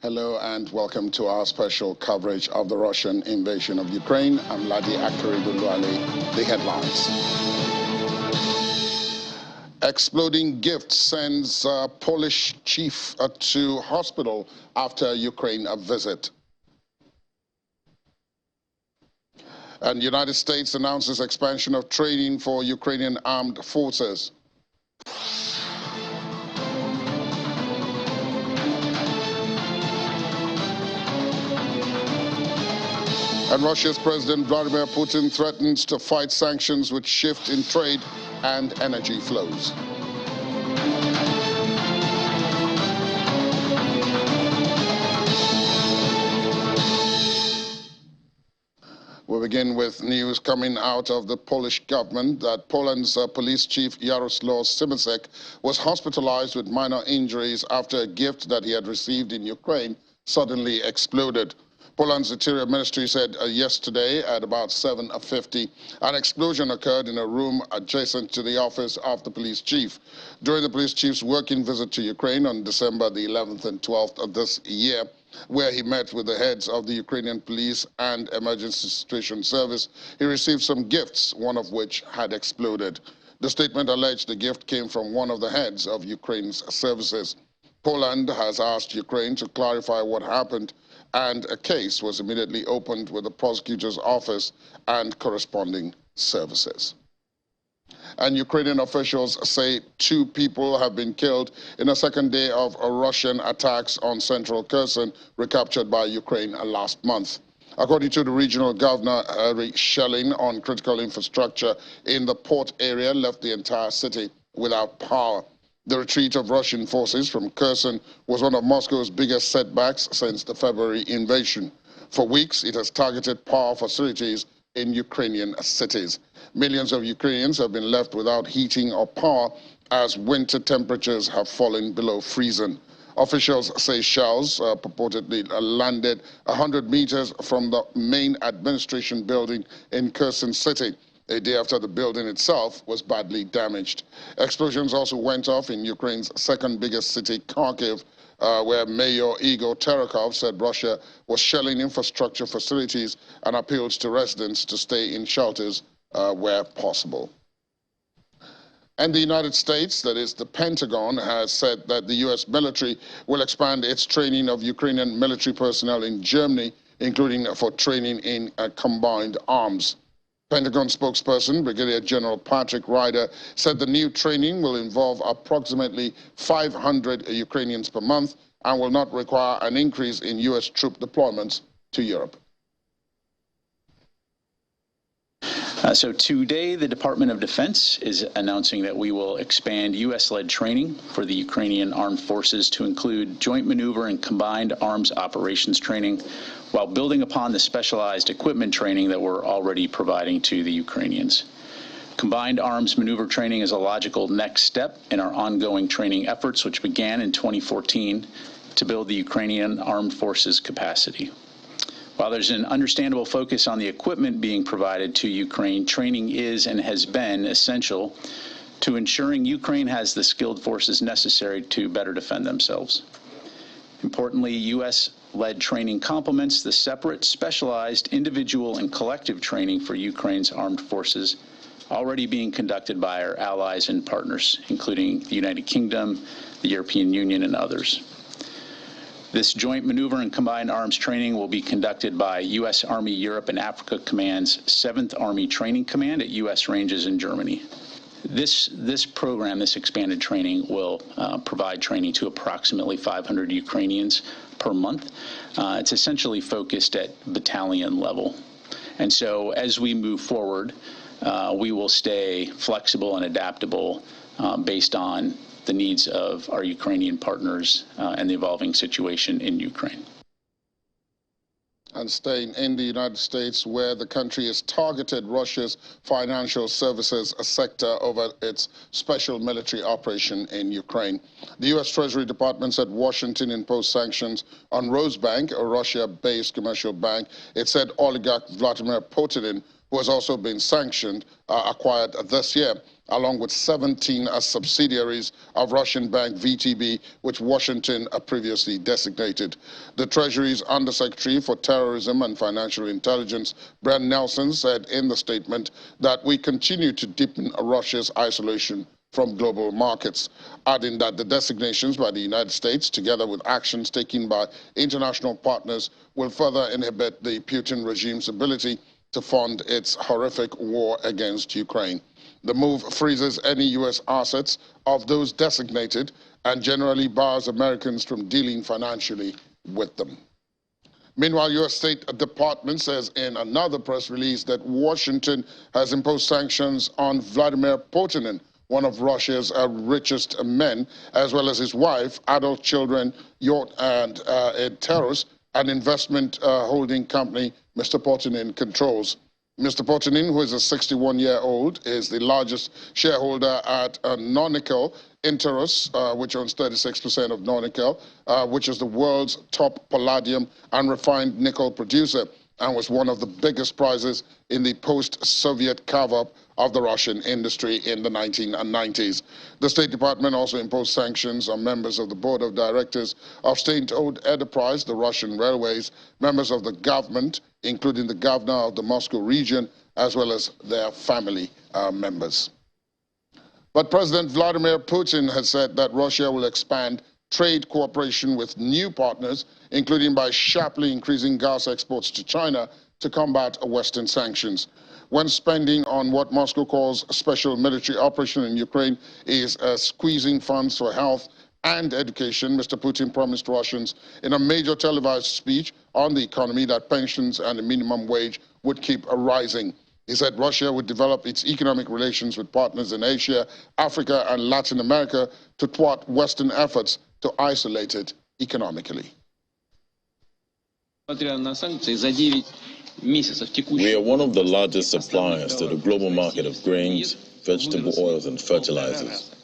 Hello and welcome to our special coverage of the Russian invasion of Ukraine. I'm Ladi Akeredoluwale. The headlines. Exploding gift sends Polish chief to hospital after Ukraine visit. And United States announces expansion of training for Ukrainian armed forces. And Russia's President Vladimir Putin threatens to fight sanctions with shift in trade and energy flows. We begin with news coming out of the Polish government that Poland's police chief Jarosław Simasek was hospitalized with minor injuries after a gift that he had received in Ukraine suddenly exploded. Poland's Interior Ministry said yesterday at about 7:50, an explosion occurred in a room adjacent to the office of the police chief. During the police chief's working visit to Ukraine on December the 11th and 12th of this year, where he met with the heads of the Ukrainian police and emergency situation service, he received some gifts, one of which had exploded. The statement alleged the gift came from one of the heads of Ukraine's services. Poland has asked Ukraine to clarify what happened, and a case was immediately opened with the prosecutor's office and corresponding services. And Ukrainian officials say 2 people have been killed in a second day of Russian attacks on central Kherson, recaptured by Ukraine last month. According to the regional governor, shelling on critical infrastructure in the port area left the entire city without power. The retreat of Russian forces from Kherson was one of Moscow's biggest setbacks since the February invasion. For weeks, it has targeted power facilities in Ukrainian cities. Millions of Ukrainians have been left without heating or power as winter temperatures have fallen below freezing. Officials say shells purportedly landed 100 meters from the main administration building in Kherson city, a day after the building itself was badly damaged. Explosions also went off in Ukraine's second biggest city, Kharkiv, where Mayor Igor Terekov said Russia was shelling infrastructure facilities and appealed to residents to stay in shelters where possible. And the United States, that is the Pentagon, has said that the U.S. military will expand its training of Ukrainian military personnel in Germany, including for training in combined arms. Pentagon spokesperson, Brigadier General Patrick Ryder, said the new training will involve approximately 500 Ukrainians per month and will not require an increase in U.S. troop deployments to Europe. So today, the Department of Defense is announcing that we will expand U.S.-led training for the Ukrainian armed forces to include joint maneuver and combined arms operations training, while building upon the specialized equipment training that we're already providing to the Ukrainians. Combined arms maneuver training is a logical next step in our ongoing training efforts, which began in 2014 to build the Ukrainian armed forces capacity. While there's an understandable focus on the equipment being provided to Ukraine, training is and has been essential to ensuring Ukraine has the skilled forces necessary to better defend themselves. Importantly, U.S.-led training complements the separate, specialized, individual, and collective training for Ukraine's armed forces already being conducted by our allies and partners, including the United Kingdom, the European Union, and others. This joint maneuver and combined arms training will be conducted by U.S. Army Europe and Africa Command's 7th Army Training Command at U.S. ranges in Germany. This program, this expanded training, will provide training to approximately 500 Ukrainians per month. It's essentially focused at battalion level. And so as we move forward, we will stay flexible and adaptable based on the needs of our Ukrainian partners and the evolving situation in Ukraine. And staying in the United States, where the country has targeted Russia's financial services sector over its special military operation in Ukraine. The U.S. Treasury Department said Washington imposed sanctions on Rosebank, a Russia-based commercial bank. It said oligarch Vladimir Putin, who has also been sanctioned, acquired this year. along with 17 subsidiaries of Russian bank VTB, which Washington previously designated. The Treasury's Undersecretary for Terrorism and Financial Intelligence, Brent Nelson, said in the statement that we continue to deepen Russia's isolation from global markets, adding that the designations by the United States, together with actions taken by international partners, will further inhibit the Putin regime's ability to fund its horrific war against Ukraine. The move freezes any U.S. assets of those designated and generally bars Americans from dealing financially with them. Meanwhile, U.S. State Department says in another press release that Washington has imposed sanctions on Vladimir Putin, one of Russia's richest men, as well as his wife, adult children, yacht, and Taurus, an investment holding company Mr. Putin controls. Mr. Putin, who is a 61-year-old, is the largest shareholder at Nornickel Interos, which owns 36% of Nornickel, which is the world's top palladium and refined nickel producer, and was one of the biggest prizes in the post-Soviet carve-up of the Russian industry in the 1990s. The State Department also imposed sanctions on members of the board of directors of state-owned enterprise, the Russian Railways, members of the government, including the governor of the Moscow region, as well as their family members. But President Vladimir Putin has said that Russia will expand trade cooperation with new partners, including by sharply increasing gas exports to China to combat Western sanctions. When spending on what Moscow calls a special military operation in Ukraine is squeezing funds for health and education, Mr. Putin promised Russians in a major televised speech on the economy that pensions and the minimum wage would keep rising. He said Russia would develop its economic relations with partners in Asia, Africa, and Latin America to thwart Western efforts to isolate it economically. We are one of the largest suppliers to the global market of grains, vegetable oils, and fertilizers.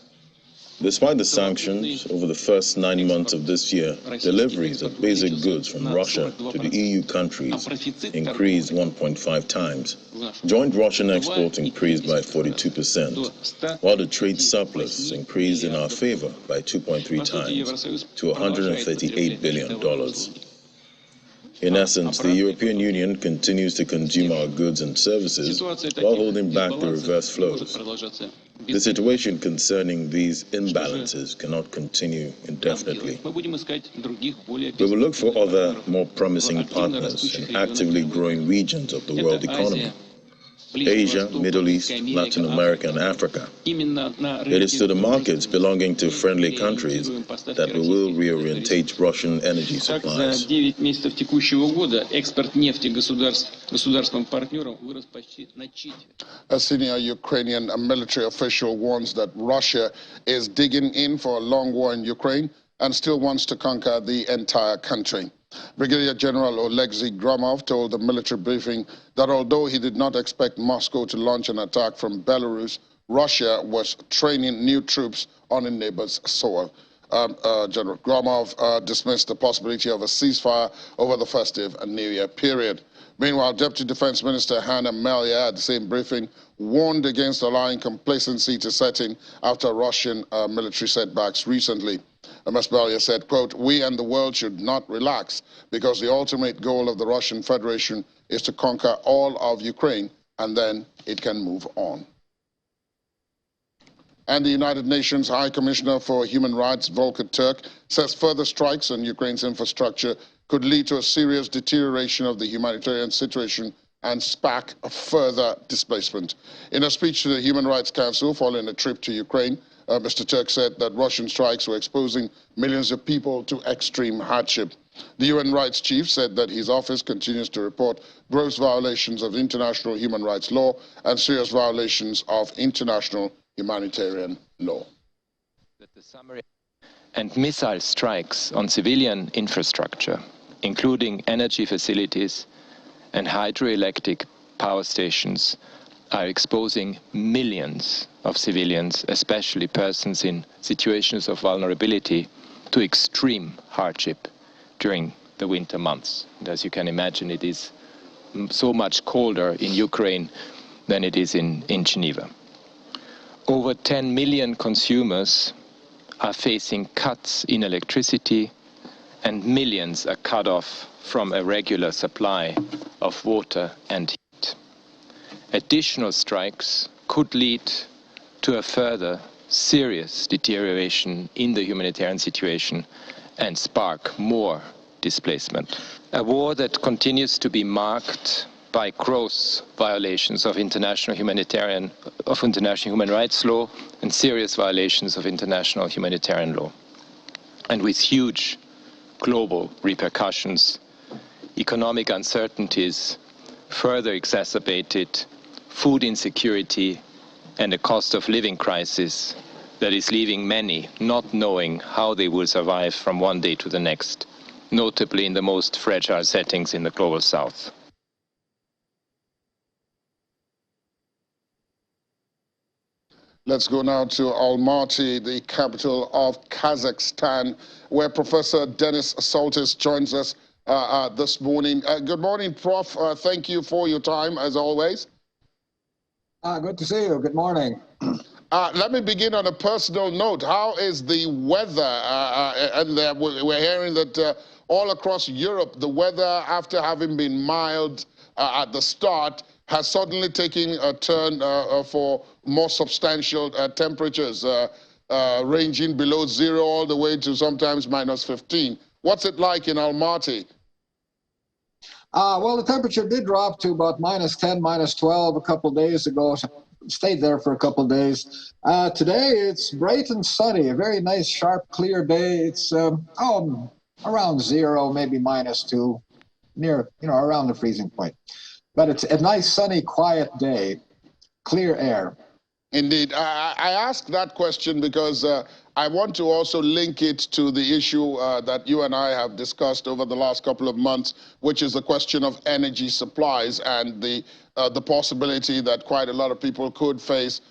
Despite the sanctions, over the first 9 months of this year, deliveries of basic goods from Russia to the EU countries increased 1.5 times. Joint Russian exports increased by 42%, while the trade surplus increased in our favor by 2.3 times to $138 billion. In essence, the European Union continues to consume our goods and services while holding back the reverse flows. The situation concerning these imbalances cannot continue indefinitely. We will look for other, more promising partners in actively growing regions of the world economy. Asia, Middle East, Latin America, and Africa. It is to the markets belonging to friendly countries that we will reorientate Russian energy supplies. A senior Ukrainian military official warns that Russia is digging in for a long war in Ukraine and still wants to conquer the entire country. Brigadier General Oleksiy Gromov told the military briefing that although he did not expect Moscow to launch an attack from Belarus, Russia was training new troops on a neighbor's soil. General Gromov dismissed the possibility of a ceasefire over the festive and New Year period. Meanwhile, Deputy Defense Minister Hanna Maliar at the same briefing warned against allowing complacency to set in after Russian military setbacks recently. Ms. Maliar said, quote, "We and the world should not relax because the ultimate goal of the Russian Federation is to conquer all of Ukraine and then it can move on." And the United Nations High Commissioner for Human Rights, Volker Turk, says further strikes on Ukraine's infrastructure could lead to a serious deterioration of the humanitarian situation and spark a further displacement. In a speech to the Human Rights Council following a trip to Ukraine, Mr. Turk said that Russian strikes were exposing millions of people to extreme hardship. The UN rights chief said that his office continues to report gross violations of international human rights law and serious violations of international humanitarian law. And missile strikes on civilian infrastructure, including energy facilities and hydroelectric power stations, are exposing millions of civilians, especially persons in situations of vulnerability, to extreme hardship during the winter months. And as you can imagine, it is so much colder in Ukraine than it is in Geneva. Over 10 million consumers are facing cuts in electricity, and millions are cut off from a regular supply of water and heat. Additional strikes could lead to a further serious deterioration in the humanitarian situation and spark more displacement. A war that continues to be marked by gross violations of international human rights law and serious violations of international humanitarian law, and with huge global repercussions, economic uncertainties, further exacerbated food insecurity, and a cost of living crisis that is leaving many not knowing how they will survive from one day to the next, notably in the most fragile settings in the global south. Let's go now to Almaty, the capital of Kazakhstan, where Professor Denis Soltis joins us this morning. Good morning, Prof. Thank you for your time, as always. Good to see you. Good morning. Let me begin on a personal note. How is the weather? And we're hearing that all across Europe, the weather, after having been mild at the start, has suddenly taken a turn for more substantial temperatures, ranging below zero all the way to sometimes -15. What's it like in Almaty? Well, the temperature did drop to about -10, -12 a couple of days ago. Stayed there for a couple of days. Today it's bright and sunny, a very nice, sharp, clear day. It's around zero, maybe -2, near, around the freezing point. But it's a nice, sunny, quiet day, clear air. Indeed. I ask that question because I want to also link it to the issue that you and I have discussed over the last couple of months, which is the question of energy supplies and the possibility that quite a lot of people could face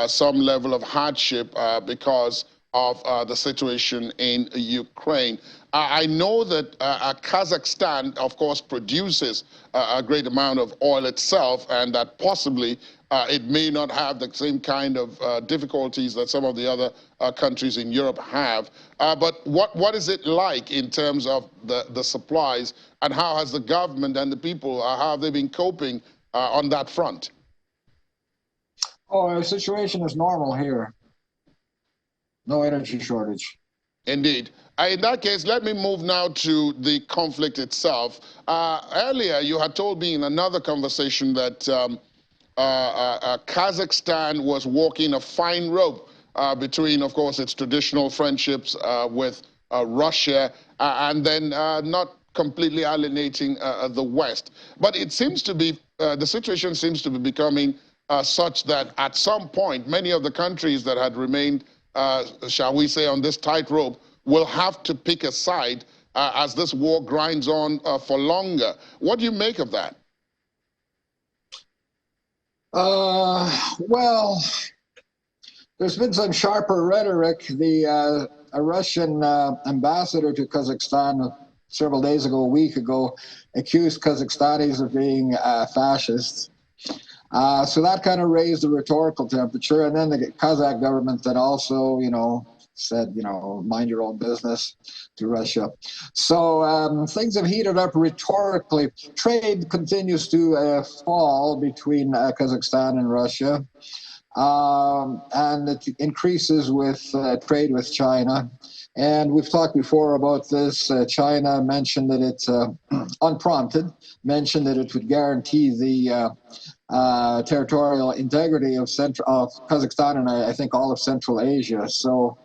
some level of hardship because of the situation in Ukraine. I know that Kazakhstan, of course, produces a great amount of oil itself, and that possibly it may not have the same kind of difficulties that some of the other countries in Europe have. But what is it like in terms of the supplies, and how has the government and the people, how have they been coping on that front? Oh, the situation is normal here. No energy shortage. Indeed. In that case, let me move now to the conflict itself. Earlier, you had told me in another conversation that Kazakhstan was walking a fine rope between, of course, its traditional friendships with Russia and then not completely alienating the West. But it seems to be, the situation seems to be becoming such that at some point, many of the countries that had remained, shall we say, on this tightrope will have to pick a side as this war grinds on for longer. What do you make of that? Well, there's been some sharper rhetoric. A Russian ambassador to Kazakhstan several days ago, a week ago, accused Kazakhstanis of being fascists. So that kind of raised the rhetorical temperature. And then the Kazakh government then also, said, mind your own business to Russia. So things have heated up rhetorically. Trade continues to fall between Kazakhstan and Russia. And it increases with trade with China. And we've talked before about this. China mentioned that it's unprompted, mentioned that it would guarantee the territorial integrity of Kazakhstan and I think all of Central Asia. So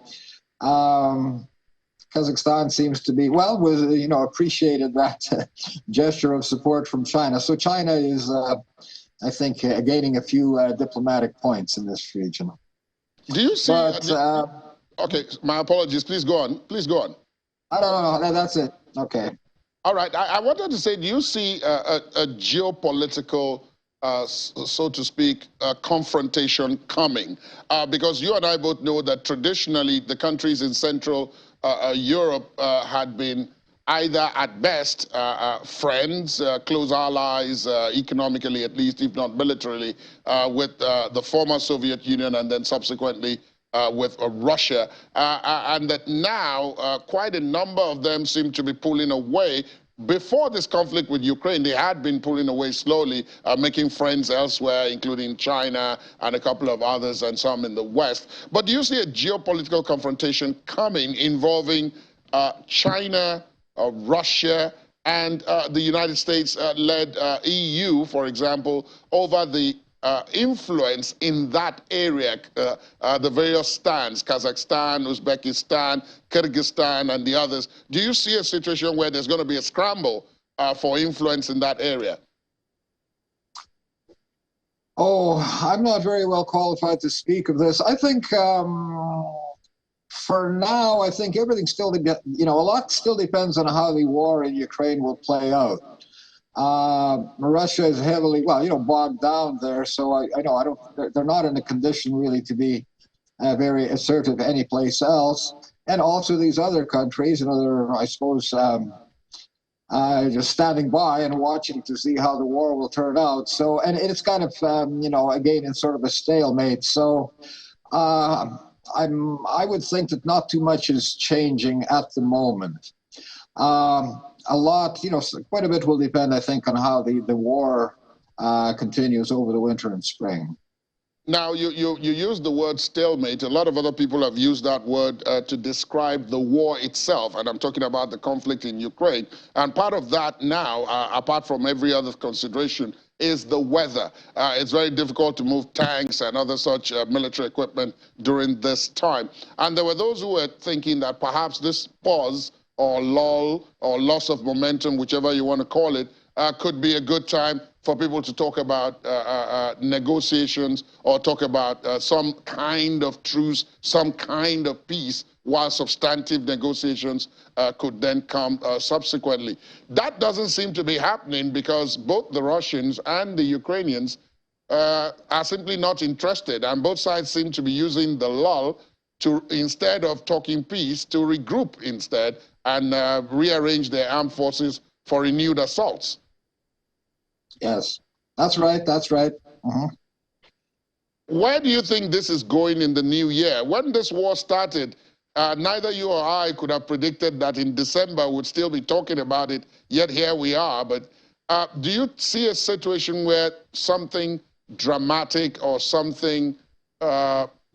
Kazakhstan seems to be, appreciated that gesture of support from China. So China is, I think, gaining a few diplomatic points in this region. Do you see? Okay, my apologies. Please go on. Please go on. I don't know. That's it. Okay. All right. I wanted to say, do you see a geopolitical, so to speak, confrontation coming? Because you and I both know that traditionally the countries in Central Europe had been either at best friends, close allies, economically at least, if not militarily, with the former Soviet Union and then subsequently with Russia, and that now quite a number of them seem to be pulling away. Before this conflict with Ukraine, they had been pulling away slowly, making friends elsewhere, including China and a couple of others and some in the West. But do you see a geopolitical confrontation coming involving China, Russia, and the United States-led EU, for example, over the influence in that area, the various stands, Kazakhstan, Uzbekistan, Kyrgyzstan, and the others? Do you see a situation where there's going to be a scramble for influence in that area? Oh, I'm not very well qualified to speak of this. I think for now, I think everything still, a lot still depends on how the war in Ukraine will play out. Russia is heavily, bogged down there, so they're not in a condition really to be very assertive anyplace else. And also these other countries, they're, I suppose, just standing by and watching to see how the war will turn out. So, and it's kind of, again, in sort of a stalemate. So, I would think that not too much is changing at the moment. A lot, quite a bit will depend, I think, on how the war continues over the winter and spring. Now, you used the word stalemate. A lot of other people have used that word to describe the war itself, and I'm talking about the conflict in Ukraine. And part of that now, apart from every other consideration, is the weather. It's very difficult to move tanks and other such military equipment during this time. And there were those who were thinking that perhaps this pause or lull or loss of momentum, whichever you want to call it, could be a good time for people to talk about negotiations or talk about some kind of truce, some kind of peace, while substantive negotiations could then come subsequently. That doesn't seem to be happening because both the Russians and the Ukrainians are simply not interested, and both sides seem to be using the lull to, instead of talking peace, to regroup instead and rearrange their armed forces for renewed assaults. Yes, that's right, that's right. Where do you think this is going in the new year? When this war started, neither you or I could have predicted that in December we'd still be talking about it, yet here we are. But do you see a situation where something dramatic or something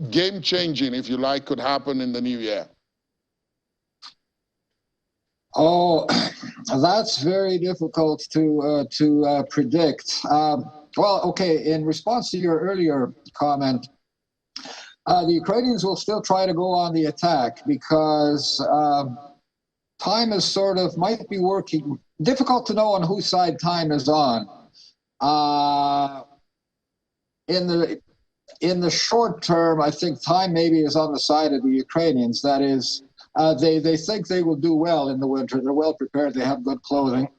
game-changing, if you like, could happen in the new year? Oh, that's very difficult to predict. Well, okay, in response to your earlier comment, the Ukrainians will still try to go on the attack because time is might be working. Difficult to know on whose side time is on. In the short term, I think time maybe is on the side of the Ukrainians. That is, they think they will do well in the winter. They're well prepared. They have good clothing.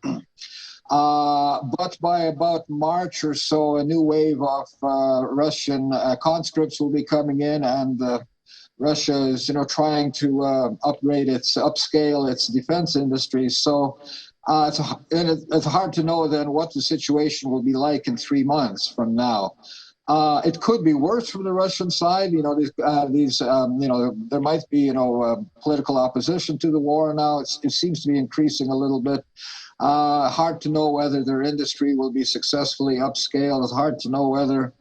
But by about March or so, a new wave of Russian conscripts will be coming in, and Russia is, trying to upscale its defense industries. So it's hard to know then what the situation will be like in 3 months from now. It could be worse from the Russian side. There might be, political opposition to the war now. It seems to be increasing a little bit. Hard to know whether their industry will be successfully upscaled. It's hard to know whether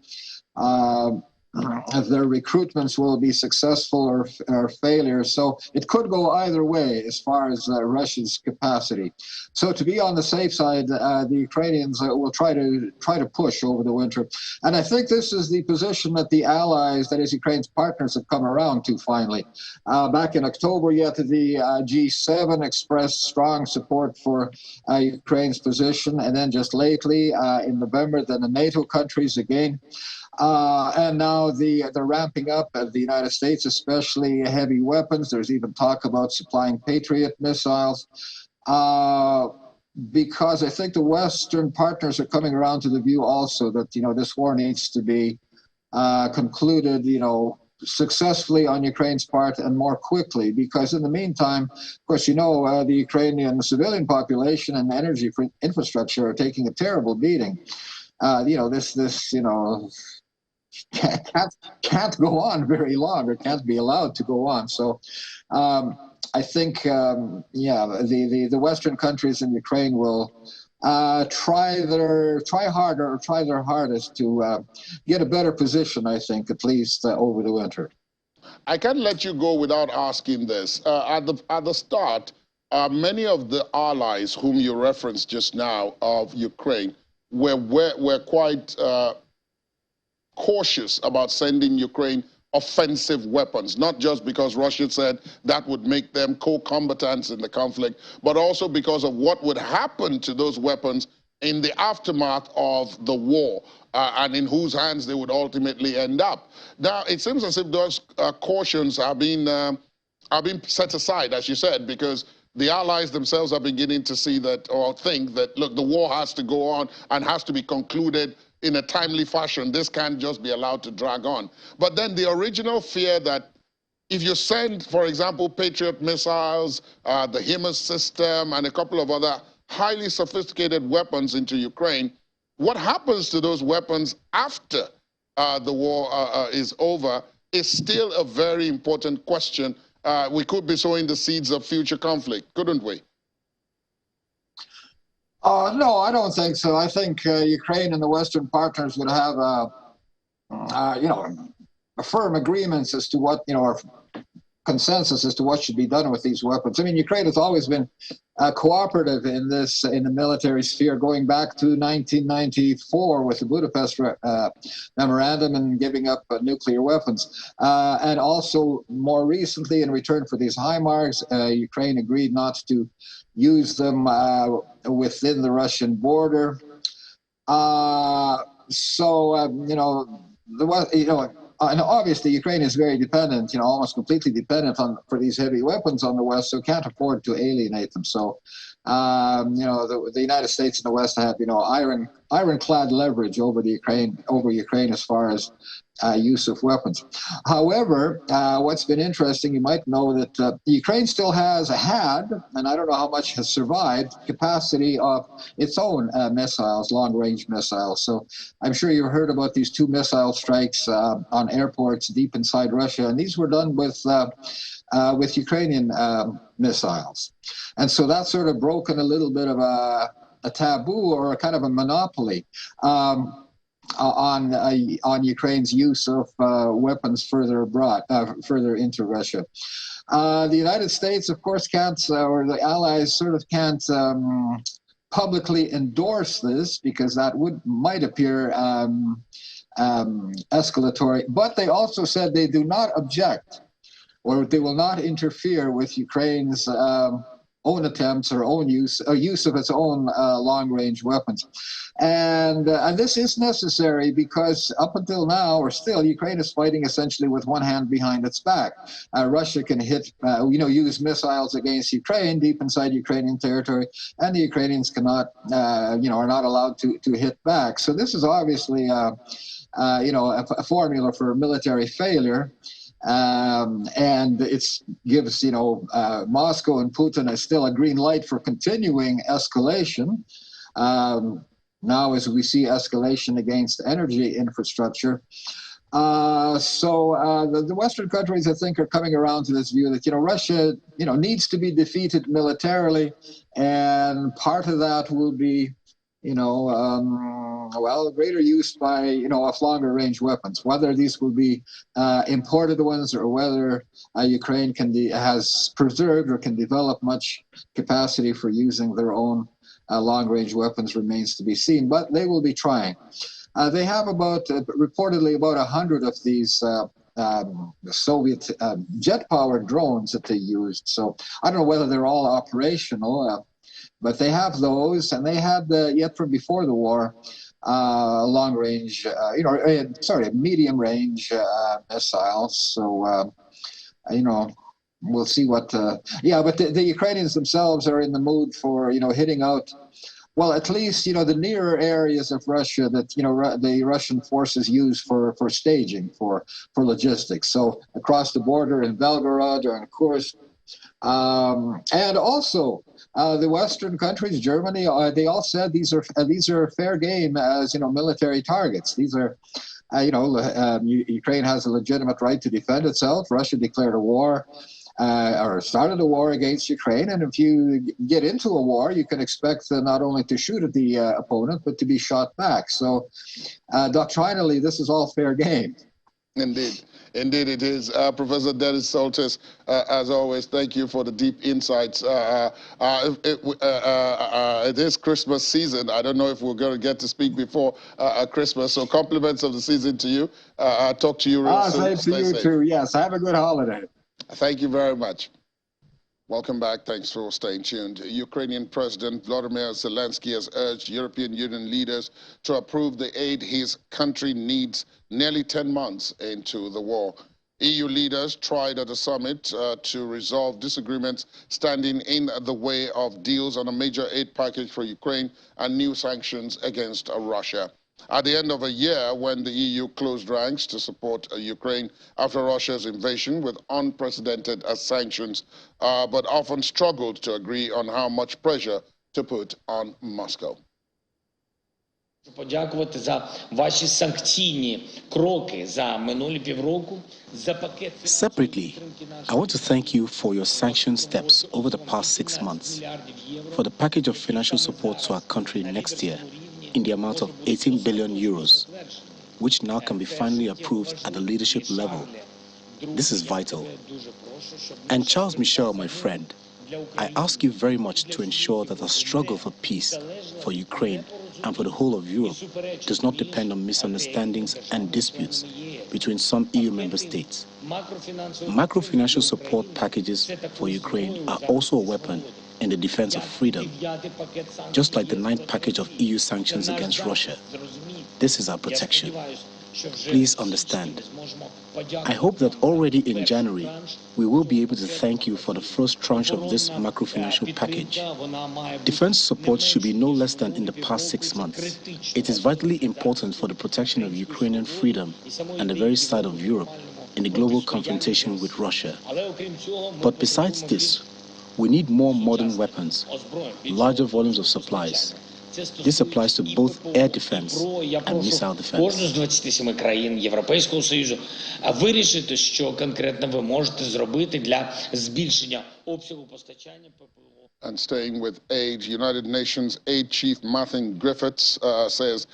their recruitments will be successful or failures. So it could go either way as far as Russia's capacity. So to be on the safe side, the Ukrainians will try to push over the winter. And I think this is the position that the allies, that is Ukraine's partners, have come around to finally. Back in October, yet the G7 expressed strong support for Ukraine's position. And then just lately, in November, then the NATO countries again. And now they're ramping up at the United States, especially heavy weapons. There's even talk about supplying Patriot missiles. Because I think the Western partners are coming around to the view also that, this war needs to be concluded, successfully on Ukraine's part and more quickly, because in the meantime, of course, the Ukrainian civilian population and energy infrastructure are taking a terrible beating. This can't go on very long, or can't be allowed to go on. So I think, the Western countries in Ukraine will try their hardest to get a better position, I think, at least over the winter. I can't let you go without asking this. At the start, many of the allies whom you referenced just now of Ukraine were quite cautious about sending Ukraine offensive weapons, not just because Russia said that would make them co-combatants in the conflict, but also because of what would happen to those weapons in the aftermath of the war, and in whose hands they would ultimately end up. Now, it seems as if those cautions are being set aside, as you said, because the allies themselves are beginning to see that, or think that, look, the war has to go on and has to be concluded in a timely fashion. This can't just be allowed to drag on. But then the original fear that if you send, for example, Patriot missiles, the HIMARS system, and a couple of other highly sophisticated weapons into Ukraine, what happens to those weapons after the war is over is still a very important question. We could be sowing the seeds of future conflict, couldn't we? No, I don't think so. I think Ukraine and the Western partners would have, a firm agreements as to what, or consensus as to what should be done with these weapons. I mean, Ukraine has always been cooperative in the military sphere, going back to 1994 with the Budapest memorandum and giving up nuclear weapons. And also more recently, in return for these HIMARS, Ukraine agreed not to use them within the Russian border. And obviously, Ukraine is very dependent, almost completely dependent for these heavy weapons on the West, so can't afford to alienate them. So, the United States and the West have, ironclad leverage over Ukraine as far as use of weapons. However, what's been interesting, you might know that Ukraine still had, and I don't know how much has survived, capacity of its own missiles, long-range missiles. So I'm sure you've heard about these 2 missile strikes on airports deep inside Russia, and these were done with Ukrainian missiles. And so that's sort of broken a little bit of a taboo, or a kind of a monopoly on Ukraine's use of weapons further abroad, further into Russia. The United States, of course, can't, or the allies sort of can't publicly endorse this, because that might appear escalatory. But they also said they do not object, or they will not interfere with Ukraine's own attempts or use of its own long-range weapons. And this is necessary because up until now, or still, Ukraine is fighting essentially with one hand behind its back. Russia can use missiles against Ukraine deep inside Ukrainian territory, and the Ukrainians cannot, are not allowed to hit back. So this is obviously, a formula for military failure. And it gives, Moscow and Putin still a green light for continuing escalation. Now, as we see escalation against energy infrastructure. The Western countries, I think, are coming around to this view that, Russia, needs to be defeated militarily. And part of that will be, greater use by, of longer range weapons, whether these will be imported ones, or whether Ukraine has preserved or can develop much capacity for using their own long-range weapons remains to be seen, but they will be trying. They have reportedly about 100 of these Soviet jet-powered drones that they used. So I don't know whether they're all operational, but they have those, and they had yet from before the war long-range, medium-range missiles. So we'll see what. But the Ukrainians themselves are in the mood for hitting out well, at least, the nearer areas of Russia that, the Russian forces use for staging, for logistics. So across the border in Belgorod or in Kursk. And also the Western countries, Germany, they all said these are fair game as, military targets. These are, Ukraine has a legitimate right to defend itself. Russia declared a war. Or started a war against Ukraine, and if you get into a war, you can expect not only to shoot at the opponent, but to be shot back. So, doctrinally, this is all fair game. Indeed. Indeed it is. Professor Dennis Soltis, as always, thank you for the deep insights. It is Christmas season. I don't know if we're going to get to speak before Christmas, so compliments of the season to you. I'll talk to you real soon. Same to you too. Yes, have a good holiday. Thank you very much. Welcome back. Thanks for staying tuned. Ukrainian President Volodymyr Zelensky has urged European Union leaders to approve the aid his country needs nearly 10 months into the war. EU leaders tried at the summit to resolve disagreements standing in the way of deals on a major aid package for Ukraine and new sanctions against Russia. At the end of a year, when the EU closed ranks to support Ukraine after Russia's invasion with unprecedented sanctions, but often struggled to agree on how much pressure to put on Moscow. Подякувати за ваші санкційні кроки за минулі півроку, за пакет. Separately, I want to thank you for your sanction steps over the past 6 months, for the package of financial support to our country next year in the amount of 18 billion euros, which now can be finally approved at the leadership level. This is vital. And Charles Michel, my friend, I ask you very much to ensure that the struggle for peace, for Ukraine, and for the whole of Europe does not depend on misunderstandings and disputes between some EU member states. Macro-financial support packages for Ukraine are also a weapon in the defense of freedom, just like the 9th package of EU sanctions against Russia. This is our protection. Please understand. I hope that already in January, we will be able to thank you for the first tranche of this macro-financial package. Defense support should be no less than in the past 6 months. It is vitally important for the protection of Ukrainian freedom and the very side of Europe in the global confrontation with Russia. But besides this, we need more modern weapons, larger volumes of supplies. This applies to both air defense and missile defense. Кожну з 27 країн Європейського Союзу вирішити, що конкретно ви можете зробити для збільшення обсягу постачання ППО. And staying with aid, United Nations aid chief Martin Griffiths says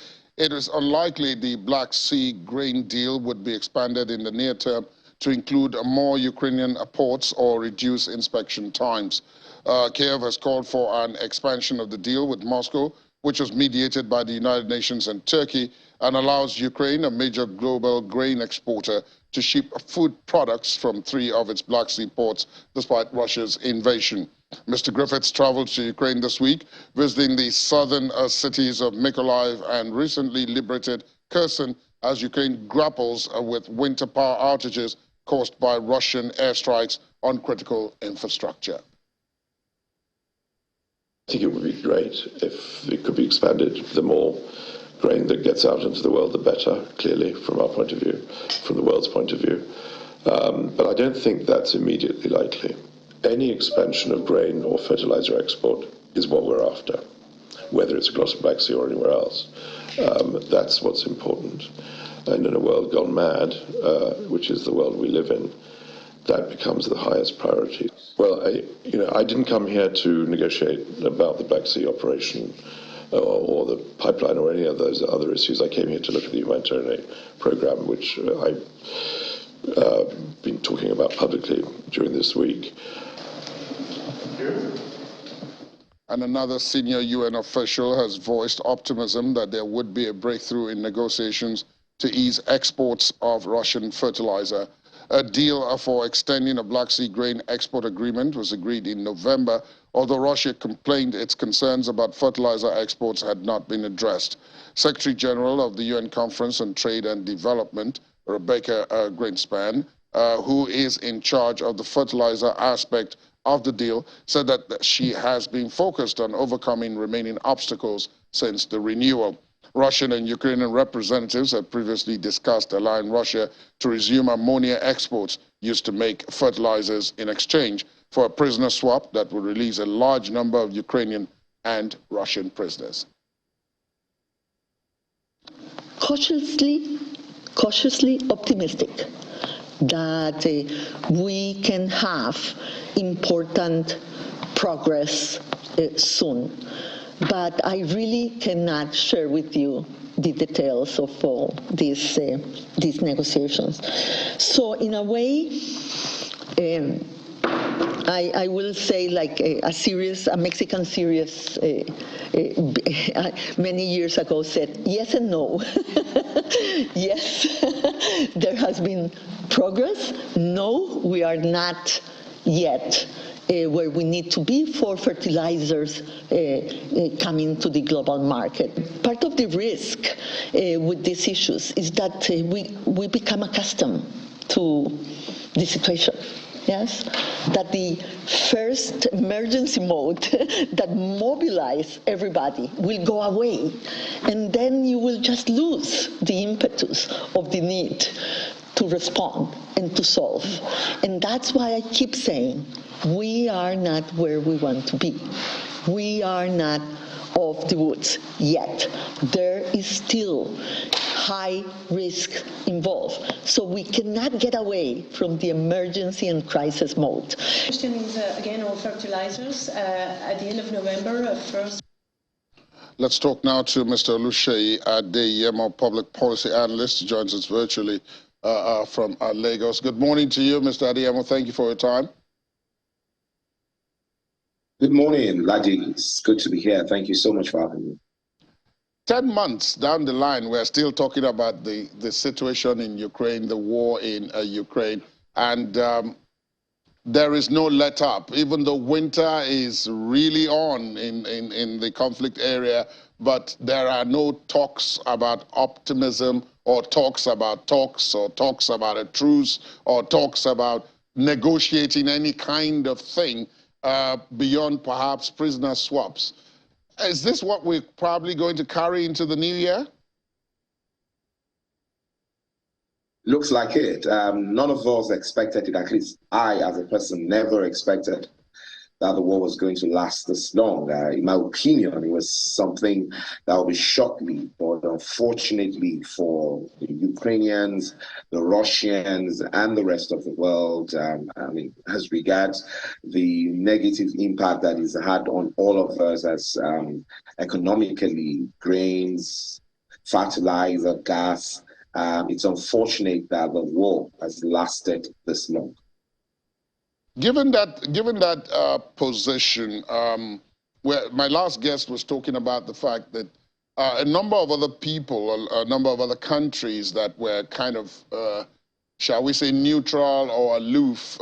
it is unlikely the Black Sea grain deal would be expanded in the near term to include more Ukrainian ports or reduce inspection times. Kiev has called for an expansion of the deal with Moscow, which was mediated by the United Nations and Turkey, and allows Ukraine, a major global grain exporter, to ship food products from 3 of its Black Sea ports despite Russia's invasion. Mr. Griffiths traveled to Ukraine this week, visiting the southern cities of Mykolaiv and recently liberated Kherson as Ukraine grapples with winter power outages caused by Russian airstrikes on critical infrastructure. I think it would be great if it could be expanded. The more grain that gets out into the world, the better, clearly, from our point of view, from the world's point of view. But I don't think that's immediately likely. Any expansion of grain or fertilizer export is what we're after, whether it's across the Black Sea or anywhere else. That's what's important. And in a world gone mad, which is the world we live in, that becomes the highest priority. Well, I didn't come here to negotiate about the Black Sea operation or the pipeline or any of those other issues. I came here to look at the humanitarian aid program, which I've been talking about publicly during this week. And another senior UN official has voiced optimism that there would be a breakthrough in negotiations to ease exports of Russian fertilizer. A deal for extending a Black Sea grain export agreement was agreed in November, although Russia complained its concerns about fertilizer exports had not been addressed. Secretary General of the UN Conference on Trade and Development, Rebecca Greenspan, who is in charge of the fertilizer aspect of the deal, said that she has been focused on overcoming remaining obstacles since the renewal. Russian and Ukrainian representatives had previously discussed allowing Russia to resume ammonia exports used to make fertilizers in exchange for a prisoner swap that would release a large number of Ukrainian and Russian prisoners. Cautiously optimistic that we can have important progress soon. But I really cannot share with you the details of all these negotiations. So in a way, I will say like a Mexican series many years ago said, yes and no. Yes, there has been progress. No, we are not yet where we need to be for fertilizers coming to the global market. Part of the risk with these issues is that we become accustomed to the situation. Yes, that the first emergency mode that mobilize everybody will go away, and then you will just lose the impetus of the need to respond and to solve. And that's why I keep saying we are not where we want to be. We are not off the woods yet. There is still high risk involved. So we cannot get away from the emergency and crisis mode. The question is, again, on fertilizers. At the end of November, first... Let's talk now to Mr. Oluseyi Adeyemo, public policy analyst, who joins us virtually from Lagos. Good morning to you, Mr. Adeyemo. Thank you for your time. Good morning, Ladi. It's good to be here. Thank you so much for having me. 10 months down the line, we're still talking about the situation in Ukraine, the war in Ukraine, and there is no let up, even though winter is really on in the conflict area, but there are no talks about optimism or talks about talks or talks about a truce or talks about negotiating any kind of thing beyond perhaps prisoner swaps. Is this what we're probably going to carry into the new year? Looks like it. None of us expected it, at least I, as a person, never expected that the war was going to last this long. In my opinion, it was something that would be shocked me, but unfortunately for the Ukrainians, the Russians, and the rest of the world, I mean, as regards the negative impact that it's had on all of us as economically, grains, fertilizer, gas, it's unfortunate that the war has lasted this long. Given that position, where my last guest was talking about the fact that a number of other people, a number of other countries that were kind of, shall we say, neutral or aloof,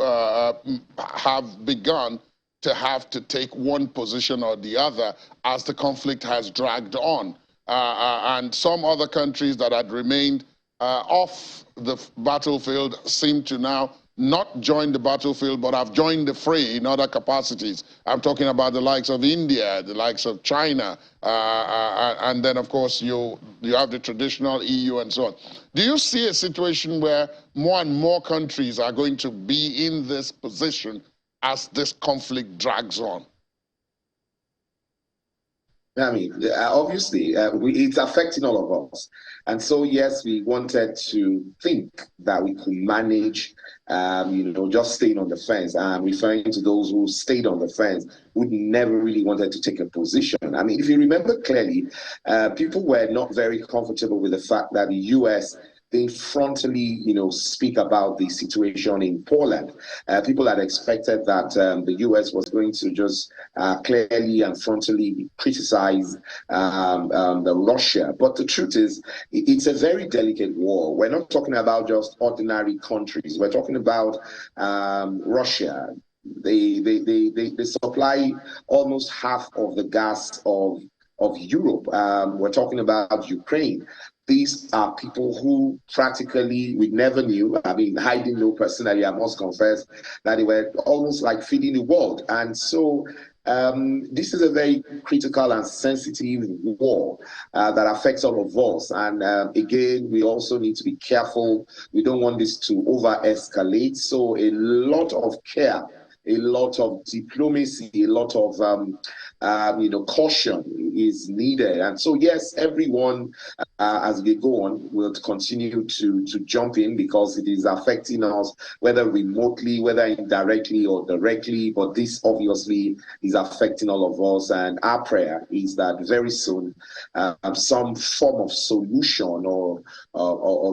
have begun to have to take one position or the other as the conflict has dragged on. And some other countries that had remained off the battlefield seem to now not join the battlefield, but have joined the fray in other capacities. I'm talking about the likes of India, the likes of China, and then, of course, you have the traditional EU and so on. Do you see a situation where more and more countries are going to be in this position as this conflict drags on? I mean, obviously, it's affecting all of us. And so, yes, we wanted to think that we could manage, just staying on the fence. I'm referring to those who stayed on the fence, who never really wanted to take a position. I mean, if you remember clearly, people were not very comfortable with the fact that the U.S. didn't frontally, speak about the situation in Poland. People had expected that the U.S. was going to just clearly and frontally criticize the Russia. But the truth is, it's a very delicate war. We're not talking about just ordinary countries. We're talking about Russia. They supply almost half of the gas of of Europe. We're talking about Ukraine. These are people who practically we never knew. I mean, I didn't know personally, I must confess, that they were almost like feeding the world. And so this is a very critical and sensitive war that affects all of us. And again, we also need to be careful. We don't want this to over-escalate. So a lot of care, a lot of diplomacy, a lot of caution is needed. And so, yes, everyone, as we go on, will continue to jump in because it is affecting us, whether remotely, whether indirectly or directly. But this obviously is affecting all of us. And our prayer is that very soon, some form of solution or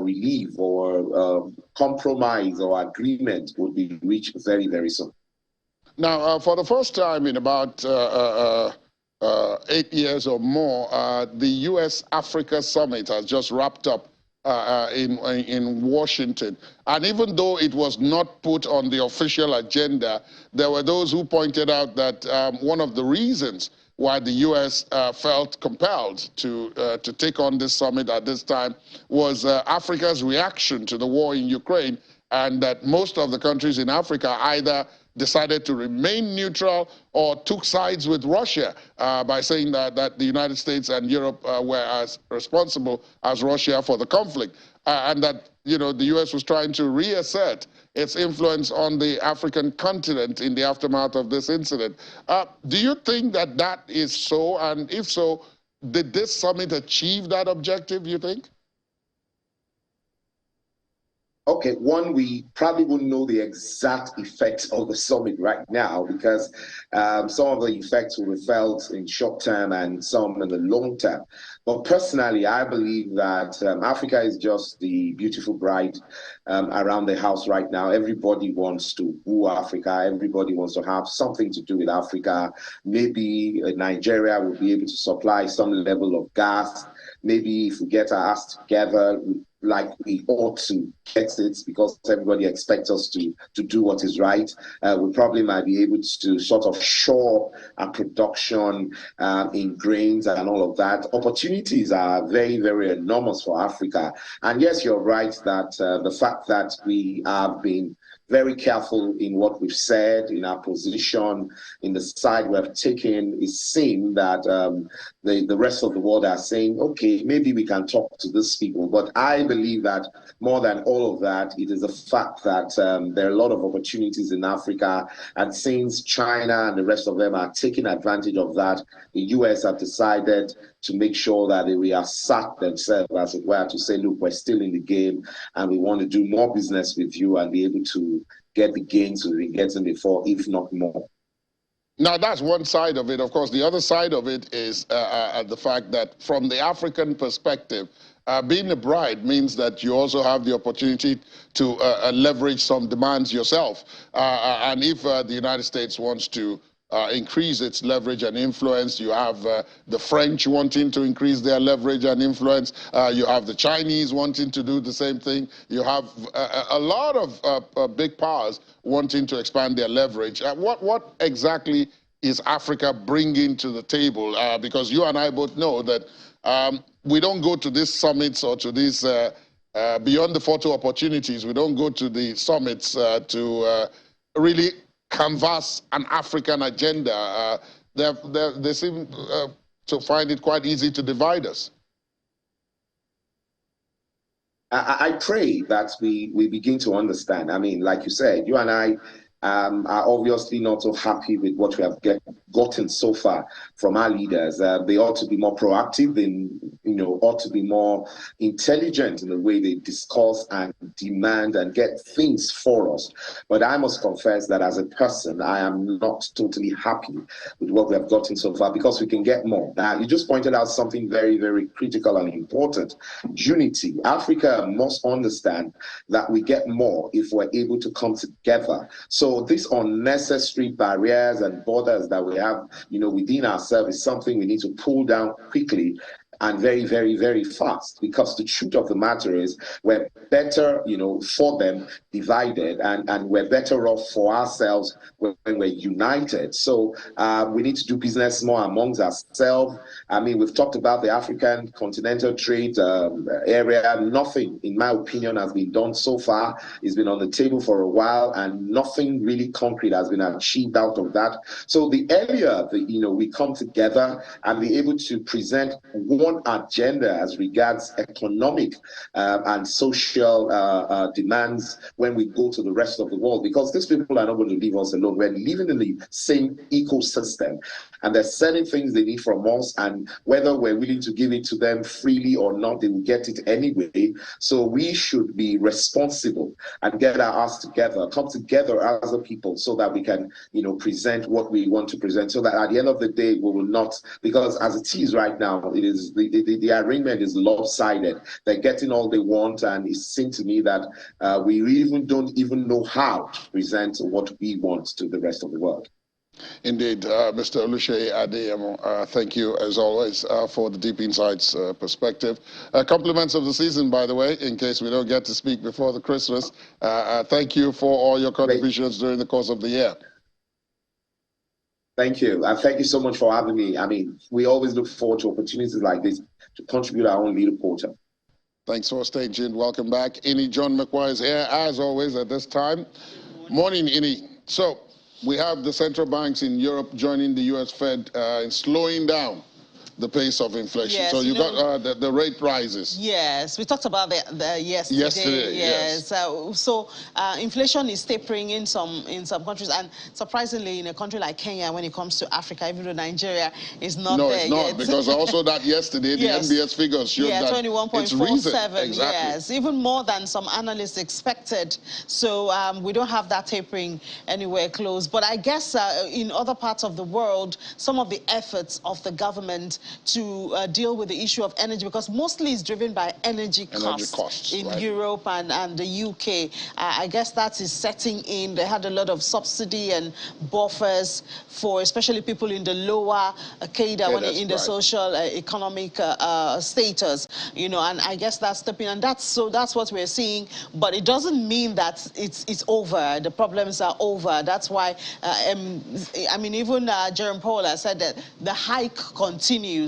relief or compromise or agreement would be reached very, very soon. Now, for the first time in about 8 years or more, the U.S.-Africa summit has just wrapped up in Washington. And even though it was not put on the official agenda, there were those who pointed out that one of the reasons why the U.S. felt compelled to take on this summit at this time was Africa's reaction to the war in Ukraine, and that most of the countries in Africa either decided to remain neutral or took sides with Russia by saying that the United States and Europe were as responsible as Russia for the conflict, and that the U.S. was trying to reassert its influence on the African continent in the aftermath of this incident. Do you think that that is so? And if so, did this summit achieve that objective, you think? Okay, one, we probably wouldn't know the exact effects of the summit right now because some of the effects will be felt in short term and some in the long term. But personally, I believe that Africa is just the beautiful bride around the house right now. Everybody wants to woo Africa. Everybody wants to have something to do with Africa. Maybe Nigeria will be able to supply some level of gas. Maybe if we get our ass together, like we ought to get it, because everybody expects us to do what is right, we probably might be able to sort of shore our production in grains and all of that. Opportunities are very, very enormous for Africa. And yes, you're right that the fact that we have been very careful in what we've said, in our position, in the side we have taken, is saying that the rest of the world are saying, okay, maybe we can talk to these people. But I believe that more than all of that, it is the fact that there are a lot of opportunities in Africa. And since China and the rest of them are taking advantage of that, the US have decided to make sure that they reassert themselves, as it were, to say, look, we're still in the game and we want to do more business with you and be able to get the gains we've been getting before, if not more. Now, that's one side of it. Of course, the other side of it is the fact that from the African perspective, being a bride means that you also have the opportunity to leverage some demands yourself. And if the United States wants to increase its leverage and influence, you have the French wanting to increase their leverage and influence. You have the Chinese wanting to do the same thing. You have a lot of big powers wanting to expand their leverage. What exactly is Africa bringing to the table? Because you and I both know that we don't go to these summits or to these beyond the photo opportunities. We don't go to the summits to really canvass an African agenda. They seem to find it quite easy to divide us. I pray that we begin to understand. I mean, like you said, you and I are obviously not so happy with what we have gotten so far from our leaders. They ought to be more proactive, and ought to be more intelligent in the way they discuss and demand and get things for us. But I must confess that as a person, I am not totally happy with what we have gotten so far, because we can get more. Now, you just pointed out something very, very critical and important: unity. Africa must understand that we get more if we're able to come together. So these unnecessary barriers and borders that we have, within ourselves is something we need to pull down quickly. and very, very, very fast, because the truth of the matter is we're better, for them divided, and we're better off for ourselves when we're united. So we need to do business more amongst ourselves. I mean, we've talked about the African continental trade area. Nothing, in my opinion, has been done so far. It's been on the table for a while, and nothing really concrete has been achieved out of that. So the earlier we come together and be able to present one agenda as regards economic and social demands when we go to the rest of the world, because these people are not going to leave us alone. We're living in the same ecosystem, and there's certain things they need from us, and whether we're willing to give it to them freely or not, they will get it anyway. So we should be responsible and get our ass together, come together as a people, so that we can, present what we want to present, so that at the end of the day, we will not, because as it is right now, it is the arrangement is lopsided. They're getting all they want, and it seems to me that we don't even know how to present what we want to the rest of the world. Indeed, Mr. Oluseyi Adeyemo, thank you as always for the deep insights perspective. Compliments of the season, by the way, in case we don't get to speak before the Christmas. Thank you for all your contributions during the course of the year. Thank you. And thank you so much for having me. I mean, we always look forward to opportunities like this to contribute our own little quota. Thanks for staying tuned. Welcome back. Ini John McQuire is here, as always, at this time. Morning, Ini. So, we have the central banks in Europe joining the U.S. Fed in slowing down the pace of inflation. Yes, so you got the rate rises. Yes, we talked about that yesterday. Yes. So inflation is tapering in some countries, and surprisingly, in a country like Kenya, when it comes to Africa, even though Nigeria is not there yet. No, it's not, because also that yesterday, the NBS figures showed that 21.47. Exactly. Yes, even more than some analysts expected. So we don't have that tapering anywhere close. But I guess in other parts of the world, some of the efforts of the government to deal with the issue of energy, because mostly it's driven by energy costs in Europe and the UK. I guess that is setting in. They had a lot of subsidy and buffers for especially people in the lower cadre, in the social economic status, and I guess that's stepping, and that's what we're seeing. But it doesn't mean that it's over. The problems are over. That's why I mean, even Jerome Powell has said that the hike continues,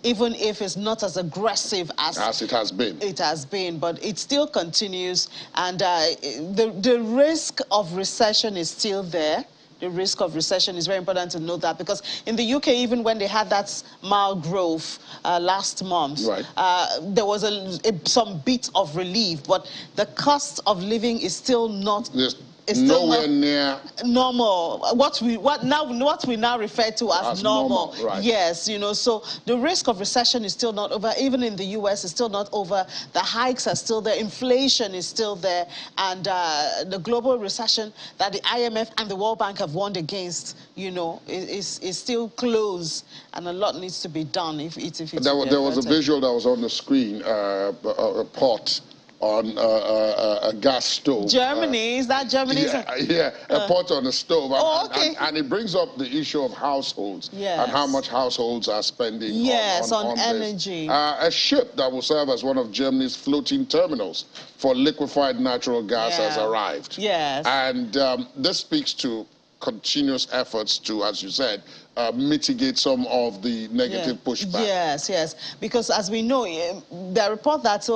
even if it's not as aggressive as it has been. It has been, but it still continues, and the risk of recession is still there. The risk of recession is very important to note that, because in the UK, even when they had that mild growth last month, there was some bit of relief, but the cost of living is still not. It's nowhere near normal. What we now refer to as normal. Yes, so the risk of recession is still not over. Even in the US, it's still not over. The hikes are still there. Inflation is still there, and the global recession that the IMF and the World Bank have warned against, is still close, and a lot needs to be done. If it's there was a visual that was on the screen, a pot on a gas stove. Germany, is that Germany? Yeah, a pot on a stove. Oh, okay. And it brings up the issue of households and how much households are spending on energy. A ship that will serve as one of Germany's floating terminals for liquefied natural gas has arrived. Yes. And this speaks to continuous efforts to, as you said, mitigate some of the negative pushback. Yes, because as we know, the report that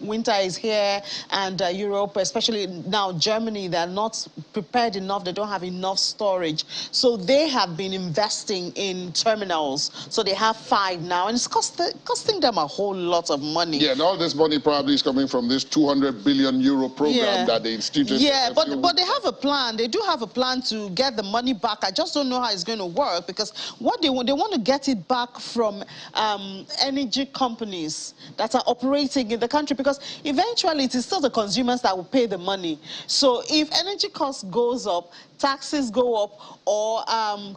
winter is here, and Europe, especially now Germany, they're not prepared enough. They don't have enough storage. So they have been investing in terminals. So they have 5 now, and it's costing them a whole lot of money. Yeah, and all this money probably is coming from this 200 billion euro program that they instituted. Yeah, but they have a plan. They do have a plan to get the money back. I just don't know how it's going to work, because what they want to get it back from energy companies that are operating in the country, because eventually it is still the consumers that will pay the money. So if energy costs goes up, taxes go up, or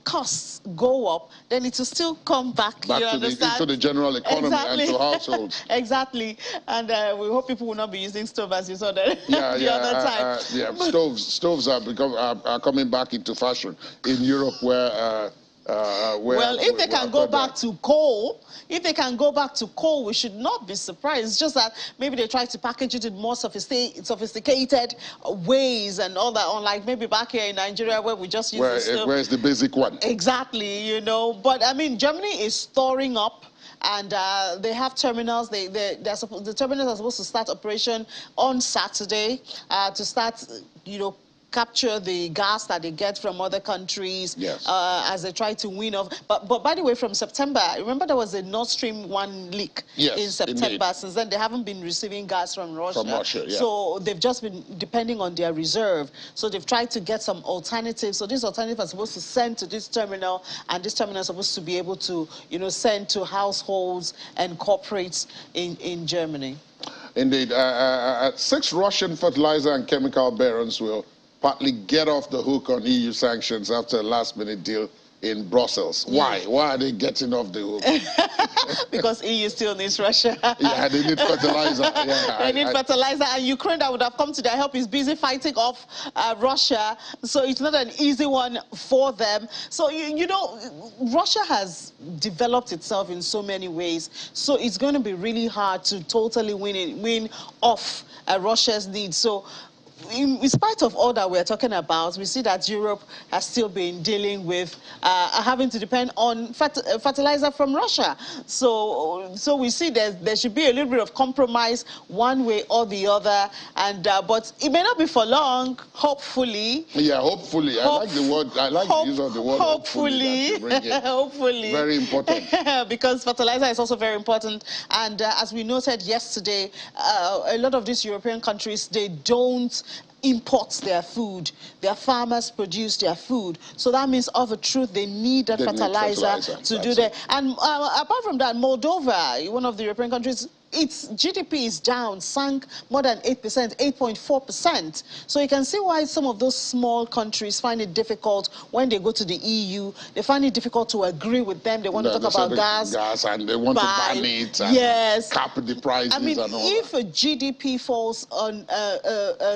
costs go up, then it will still come back into the general economy and to households. Exactly. And we hope people will not be using stove, as you saw the other time. Stoves are coming back into fashion in Europe, where Well, if they can go back to coal, we should not be surprised. It's just that maybe they try to package it in more sophisticated ways and all that, unlike maybe back here in Nigeria where we just use the stove. Where's the basic one? Exactly, you know. But I mean, Germany is storing up. And they have terminals. The terminals are supposed to start operation on Saturday to start, you know, capture the gas that they get from other countries. Yes. As they try to wean off. But by the way, from September, remember there was a Nord Stream 1 leak in September. Indeed. Since then, they haven't been receiving gas from Russia. From Russia, yeah. So they've just been depending on their reserve. So they've tried to get some alternatives. So these alternatives are supposed to send to this terminal, and this terminal is supposed to be able to, you know, send to households and corporates in Germany. Indeed. 6 Russian fertilizer and chemical barons will partly get off the hook on EU sanctions after a last-minute deal in Brussels. Why? Why are they getting off the hook? Because EU still needs Russia. Yeah, they need fertilizer. Yeah, they need fertilizer, and Ukraine that would have come to their help is busy fighting off Russia. So it's not an easy one for them. So, you know, Russia has developed itself in so many ways. So it's going to be really hard to totally win off Russia's needs. So in spite of all that we're talking about, we see that Europe has still been dealing with having to depend on fertilizer from Russia. So we see there should be a little bit of compromise one way or the other, and but it may not be for long. Hopefully. Yeah, hopefully. I like the word. I like the use of the word. Hopefully. Hopefully. Very important. Because fertilizer is also very important, and as we noted yesterday, a lot of these European countries, they don't import their food. Their farmers produce their food. So that means, of a truth, they need that fertilizer to do that. And apart from that, Moldova, one of the European countries, its GDP is down, sank more than 8%, 8.4%. So you can see why some of those small countries find it difficult when they go to the EU. They find it difficult to agree with them. They want to talk about gas. And they want to ban it and cap the prices. I mean, and all if that. a GDP falls on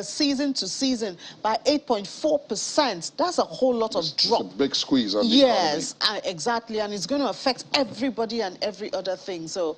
season to season by 8.4%, that's a whole lot of drop. It's a big squeeze on the economy. Exactly. And it's going to affect everybody and every other thing. So.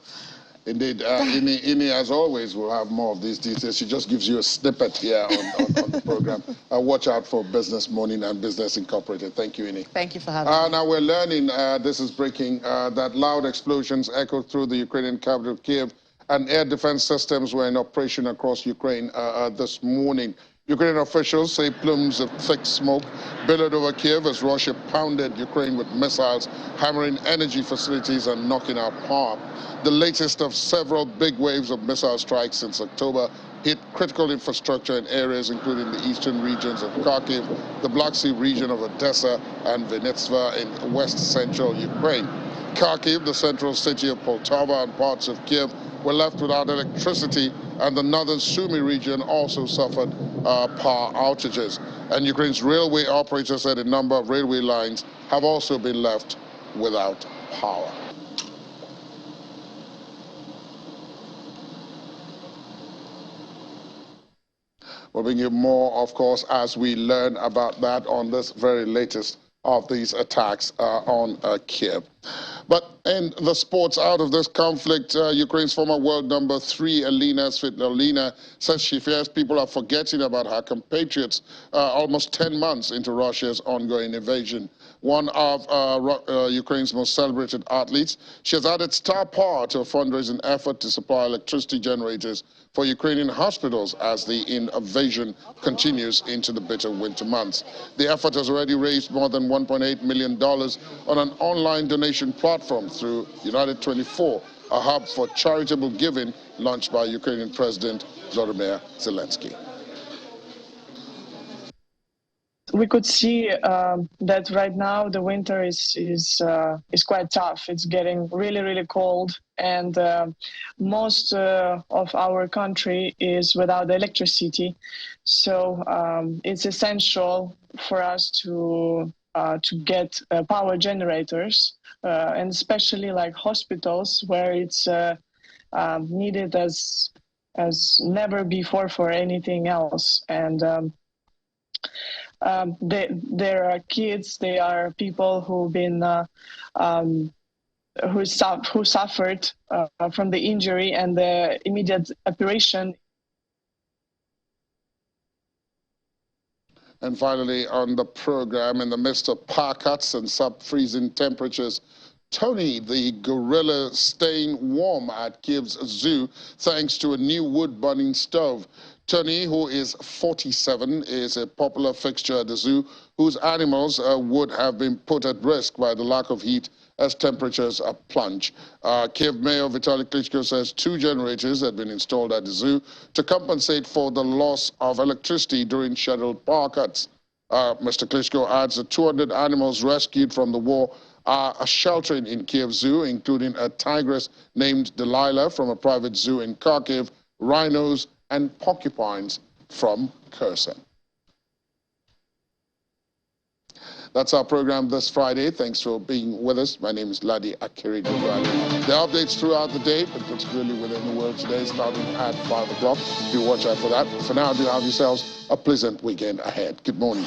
Indeed, Ini, as always, will have more of these details. She just gives you a snippet here on the program. Watch out for Business Morning and Business Incorporated. Thank you, Ini. Thank you for having me. Now we're learning, this is breaking, that loud explosions echoed through the Ukrainian capital, Kiev, and air defense systems were in operation across Ukraine this morning. Ukrainian officials say plumes of thick smoke billowed over Kiev as Russia pounded Ukraine with missiles, hammering energy facilities and knocking out power. The latest of several big waves of missile strikes since October hit critical infrastructure in areas including the eastern regions of Kharkiv, the Black Sea region of Odessa, and Vinnytsia in west-central Ukraine. Kharkiv, the central city of Poltava, and parts of Kiev were left without electricity, and the northern Sumy region also suffered power outages. And Ukraine's railway operators said a number of railway lines have also been left without power. We'll bring you more, of course, as we learn about that on this very latest of these attacks on Kiev. But in the sports, out of this conflict, Ukraine's former world number 3, Elina Svitolina, says she fears people are forgetting about her compatriots almost 10 months into Russia's ongoing invasion. One of Ukraine's most celebrated athletes, she has added star power to a fundraising effort to supply electricity generators for Ukrainian hospitals as the invasion continues into the bitter winter months. The effort has already raised more than $1.8 million on an online donation platform through United 24, a hub for charitable giving launched by Ukrainian President Volodymyr Zelensky. We could see that right now the winter is quite tough. It's getting really, really cold, and most of our country is without electricity. So it's essential for us to get power generators, and especially like hospitals where it's needed as never before for anything else. And there are kids, they are people who've been who suffered from the injury, and the immediate operation. And finally, on the program, in the midst of power cuts and sub-freezing temperatures, Tony, the gorilla, staying warm at Kiev's zoo thanks to a new wood-burning stove. Tony, who is 47, is a popular fixture at the zoo, whose animals would have been put at risk by the lack of heat as temperatures plunge. Kiev Mayor Vitaly Klitschko says 2 generators had been installed at the zoo to compensate for the loss of electricity during scheduled power cuts. Mr. Klitschko adds that 200 animals rescued from the war are sheltering in Kiev Zoo, including a tigress named Delilah from a private zoo in Kharkiv, rhinos and porcupines from Kherson. That's our program this Friday. Thanks for being with us. My name is Ladi Akiri Gubali. There are updates throughout the day, but what's really within the world today, starting at 5 o'clock. Do watch out for that. For now, do have yourselves a pleasant weekend ahead. Good morning.